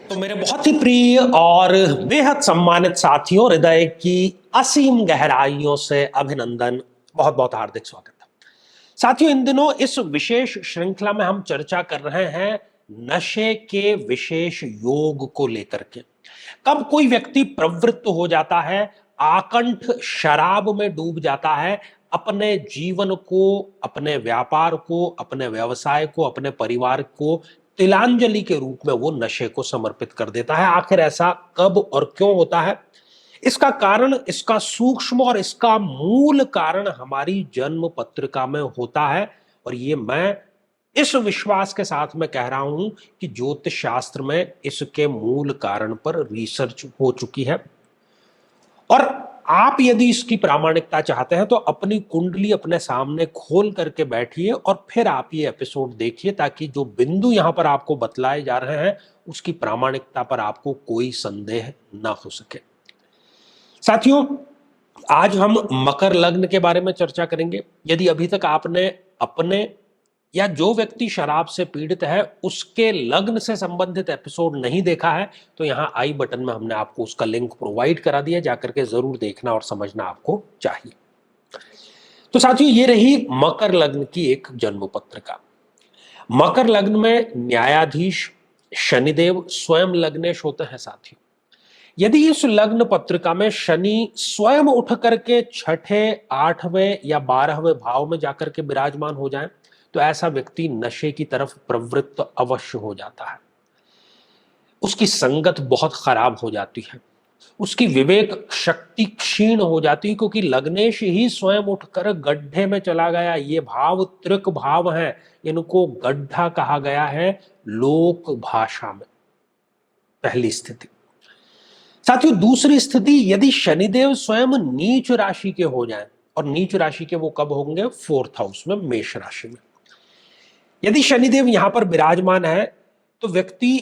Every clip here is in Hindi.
तो मेरे बहुत ही प्रिय और बेहद सम्मानित साथियों, हृदय की असीम गहराइयों से अभिनंदन, बहुत बहुत हार्दिक स्वागत है। साथियों, इन दिनों इस विशेष श्रृंखला में हम चर्चा कर रहे हैं नशे के विशेष योग को लेकर के। कब कोई व्यक्ति प्रवृत्त हो जाता है, आकंठ शराब में डूब जाता है, अपने जीवन को, अपने व्यापार को, अपने व्यवसाय को, अपने परिवार को तिलांजलि के रूप में वो नशे को समर्पित कर देता है। आखिर ऐसा कब और क्यों होता है? इसका कारण, इसका सूक्ष्म और इसका मूल कारण हमारी जन्म पत्रिका में होता है। और ये मैं इस विश्वास के साथ में कह रहा हूं कि ज्योतिष शास्त्र में इसके मूल कारण पर रिसर्च हो चुकी है। और आप यदि इसकी प्रामाणिकता चाहते हैं तो अपनी कुंडली अपने सामने खोल करके बैठिए और फिर आप ये एपिसोड देखिए, ताकि जो बिंदु यहां पर आपको बतलाए जा रहे हैं उसकी प्रामाणिकता पर आपको कोई संदेह ना हो सके। साथियों, आज हम मकर लग्न के बारे में चर्चा करेंगे। यदि अभी तक आपने अपने या जो व्यक्ति शराब से पीड़ित है उसके लग्न से संबंधित एपिसोड नहीं देखा है तो यहां आई बटन में हमने आपको उसका लिंक प्रोवाइड करा दिया, जाकर के जरूर देखना और समझना आपको चाहिए। तो साथियों, ये रही मकर लग्न की एक जन्म पत्रिका। मकर लग्न में न्यायाधीश शनिदेव स्वयं लग्नेश होते हैं। साथियों, यदि इस लग्न पत्रिका में शनि स्वयं उठ करके छठे, आठवें या 12वें भाव में जाकर के विराजमान हो जाए तो ऐसा व्यक्ति नशे की तरफ प्रवृत्त अवश्य हो जाता है। उसकी संगत बहुत खराब हो जाती है, उसकी विवेक शक्ति क्षीण हो जाती है, क्योंकि लग्नेश ही स्वयं उठकर गड्ढे में चला गया। ये भाव त्रिक भाव है, इनको गड्ढा कहा गया है लोक भाषा में। पहली स्थिति। साथियों, दूसरी स्थिति, यदि शनिदेव स्वयं नीच राशि के हो जाएं, और नीच राशि के वो कब होंगे? 4th हाउस में, मेष राशि में। यदि शनिदेव यहां पर विराजमान है तो व्यक्ति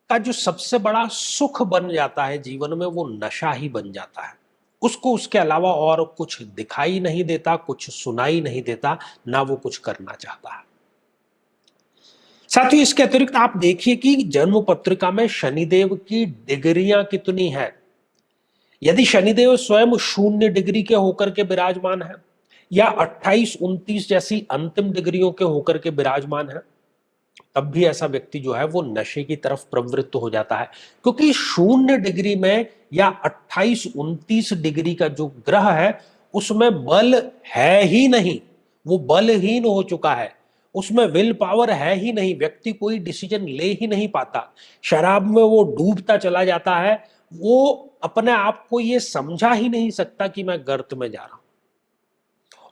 का जो सबसे बड़ा सुख बन जाता है जीवन में, वो नशा ही बन जाता है। उसको उसके अलावा और कुछ दिखाई नहीं देता, कुछ सुनाई नहीं देता, ना वो कुछ करना चाहता है। साथियों, इसके अतिरिक्त आप देखिए कि जन्म पत्रिका में शनिदेव की डिग्रियां कितनी है। यदि शनिदेव स्वयं 0 डिग्री के होकर के विराजमान है या 28, 29 जैसी अंतिम डिग्रियों के होकर के विराजमान है, तब भी ऐसा व्यक्ति जो है वो नशे की तरफ प्रवृत्त हो जाता है। क्योंकि 0 डिग्री में या 28, 29 डिग्री का जो ग्रह है उसमें बल है ही नहीं, वो बलहीन हो चुका है, उसमें विल पावर है ही नहीं, व्यक्ति कोई डिसीजन ले ही नहीं पाता, शराब में वो डूबता चला जाता है, वो अपने आप को ये समझा ही नहीं सकता कि मैं गर्त में जा रहा हूं।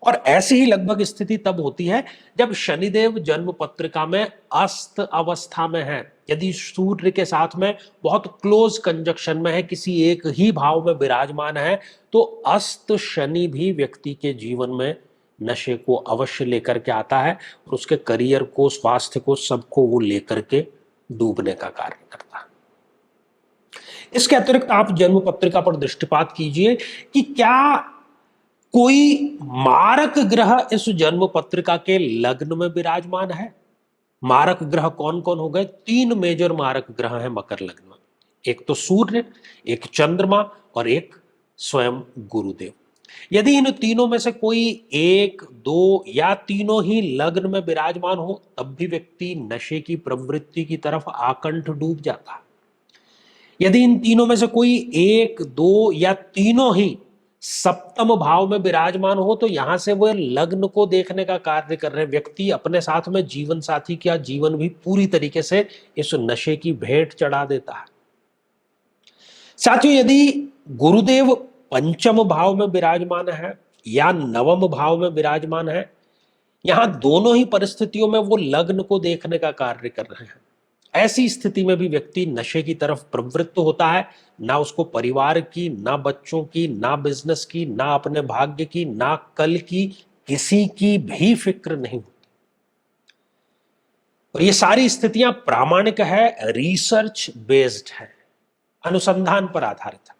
और ऐसी ही लगभग स्थिति तब होती है जब शनिदेव जन्म पत्रिका में अस्त अवस्था में है। यदि सूर्य के साथ में बहुत क्लोज कंजक्शन में है, किसी एक ही भाव में विराजमान है, तो अस्त शनि भी व्यक्ति के जीवन में नशे को अवश्य लेकर के आता है और उसके करियर को, स्वास्थ्य को, सबको वो लेकर के डूबने का कार्य करता है। इसके अतिरिक्त आप जन्म पत्रिका पर दृष्टिपात कीजिए कि क्या कोई मारक ग्रह इस जन्म पत्रिका के लग्न में विराजमान है। मारक ग्रह कौन कौन हो गए? 3 मेजर मारक ग्रह हैं मकर लग्न में। एक तो सूर्य, एक चंद्रमा और एक स्वयं गुरुदेव। यदि इन तीनों में से कोई 1, 2 या तीनों ही लग्न में विराजमान हो, तब भी व्यक्ति नशे की प्रवृत्ति की तरफ आकंठ डूब जाता है। यदि इन तीनों में से कोई 1, 2 या तीनों ही सप्तम भाव में विराजमान हो, तो यहां से वह लग्न को देखने का कार्य कर रहे व्यक्ति अपने साथ में जीवन साथी का जीवन भी पूरी तरीके से इस नशे की भेंट चढ़ा देता है। साथियों, यदि गुरुदेव पंचम भाव में विराजमान है या नवम भाव में विराजमान है, यहां दोनों ही परिस्थितियों में वो लग्न को देखने का कार्य कर रहे हैं। ऐसी स्थिति में भी व्यक्ति नशे की तरफ प्रवृत्त होता है। ना उसको परिवार की, ना बच्चों की, ना बिजनेस की, ना अपने भाग्य की, ना कल की, किसी की भी फिक्र नहीं होती। और ये सारी स्थितियां प्रामाणिक है, रिसर्च बेस्ड है, अनुसंधान पर आधारित है।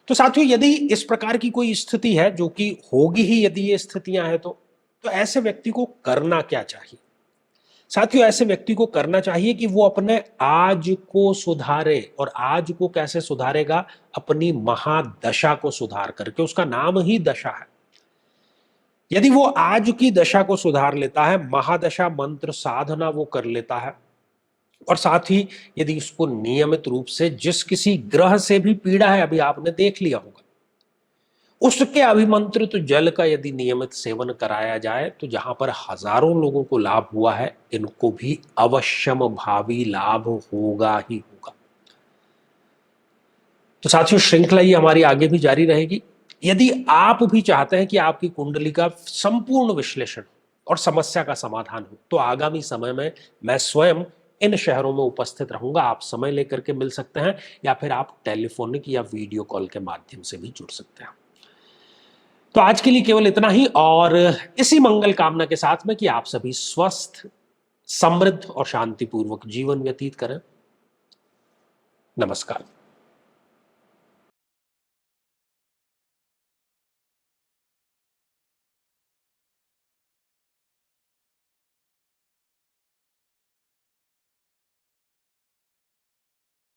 तो साथियों, यदि इस प्रकार की कोई स्थिति है, जो कि होगी ही यदि ये स्थितियां हैं, तो ऐसे व्यक्ति को करना क्या चाहिए? साथियों, ऐसे व्यक्ति को करना चाहिए कि वो अपने आज को सुधारे। और आज को कैसे सुधारेगा? अपनी महादशा को सुधार करके। उसका नाम ही दशा है। यदि वो आज की दशा को सुधार लेता है, महादशा मंत्र साधना वो कर लेता है, और साथ ही यदि उसको नियमित रूप से जिस किसी ग्रह से भी पीड़ा है, अभी आपने देख लिया होगा, उसके अभिमंत्रित जल का यदि नियमित सेवन कराया जाए तो जहां पर हजारों लोगों को लाभ हुआ है, इनको भी अवश्यम भावी लाभ होगा ही होगा। तो साथियों, श्रृंखला ये हमारी आगे भी जारी रहेगी। यदि आप भी चाहते हैं कि आपकी कुंडली का संपूर्ण विश्लेषण और समस्या का समाधान हो, तो आगामी समय में मैं स्वयं इन शहरों में उपस्थित रहूंगा। आप समय लेकर के मिल सकते हैं, या फिर आप टेलीफोनिक या वीडियो कॉल के माध्यम से भी जुड़ सकते हैं। तो आज के लिए केवल इतना ही, और इसी मंगल कामना के साथ में कि आप सभी स्वस्थ, समृद्ध और शांतिपूर्वक जीवन व्यतीत करें। नमस्कार।